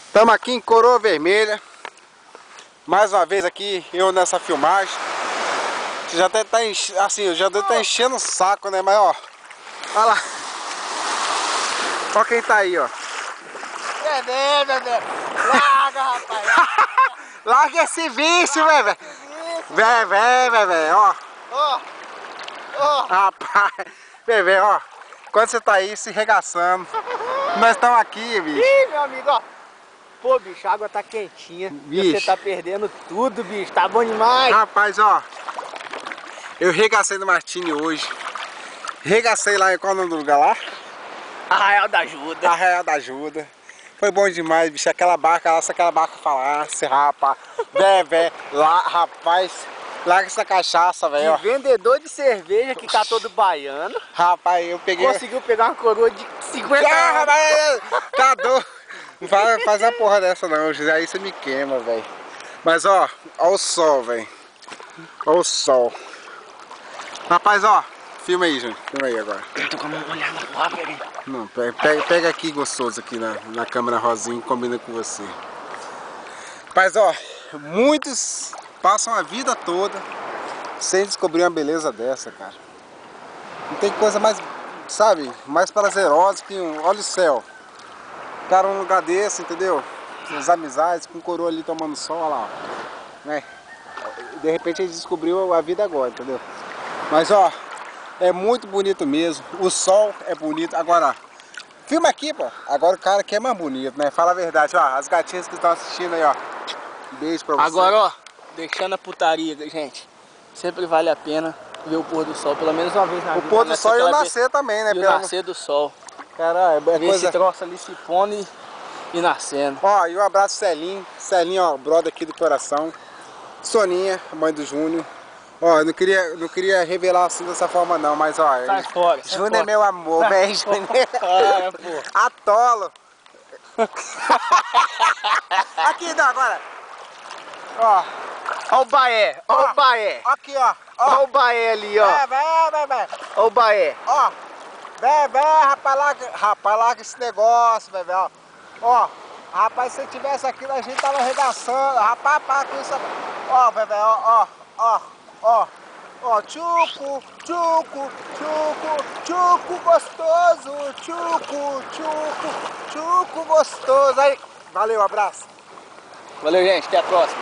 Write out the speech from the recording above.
Estamos aqui em Coroa Vermelha. Mais uma vez aqui, eu nessa filmagem. Já até tá assim, eu já devo estar enchendo o saco, né? Mas ó, olha lá. Olha quem tá aí, ó. Bebê. Larga, rapaz. Larga esse vício, velho. Velho, ó. Ó. Rapaz, bebê, ó. Quando você tá aí se regaçando. Nós estamos aqui, bicho. Ih, meu amigo, ó. Pô, bicho, a água tá quentinha. Bicho. Você tá perdendo tudo, bicho. Tá bom demais. Rapaz, ó. Eu regacei no Martini hoje. Regacei lá, qual é o nome do lugar lá? Arraial da Ajuda. Arraial da Ajuda. Foi bom demais, bicho. Aquela barca lá, se aquela barca falasse, rapaz. Lá, rapaz. Larga essa cachaça, velho. Vendedor de cerveja que tá todo baiano. Rapaz, eu peguei. Conseguiu pegar uma coroa de 50 Ah, anos. rapaz, tá doido. Não faz a porra dessa não, aí você me queima, velho. Mas ó o sol, velho. Ó o sol. Rapaz, ó, filma aí, Júnior. Filma aí agora. Eu tô com a mão molhada, porra, velho. Não, pega aqui gostoso aqui na câmera rosinha, combina com você. Rapaz, ó, muitos passam a vida toda sem descobrir uma beleza dessa, cara. Não tem coisa mais, sabe, mais prazerosa que olha o céu. Cara, um lugar desse, entendeu? As amizades com coroa ali tomando sol, olha lá, ó. Né? De repente a gente descobriu a vida agora, entendeu? Mas ó, é muito bonito mesmo. O sol é bonito. Agora, filma aqui, pô. Agora o cara aqui é mais bonito, né? Fala a verdade, ó. As gatinhas que estão assistindo aí, ó. Beijo pra você. Agora, ó, deixando a putaria, gente. Sempre vale a pena ver o pôr do sol, pelo menos uma vez na vida. O pôr do sol e o nascer também, né? E o nascer do sol. Caralho, é Ver coisa... esse troço ali se pondo e nascendo. Ó, e um abraço Celinho. Celinho, ó, brother aqui do coração. Soninha, mãe do Júnior. Ó, eu não queria revelar assim dessa forma não, mas ó... Sai fora. Júnior é meu amor, velho. Ah, pô. Atolo. Aqui, dá agora. Ó. Ó o Baé, ó o Baé. Aqui, ó. Ó o Baé ali, ó. Vai. Ó o Baé. Ó. Rapaz, larga esse negócio, velho, ó. Ó, rapaz, se tivesse aqui, a gente tava arregaçando. Rapaz, para com isso. Ó, velho, ó, tchucu gostoso, tchucu gostoso. Aí, valeu, abraço. Valeu, gente, até a próxima.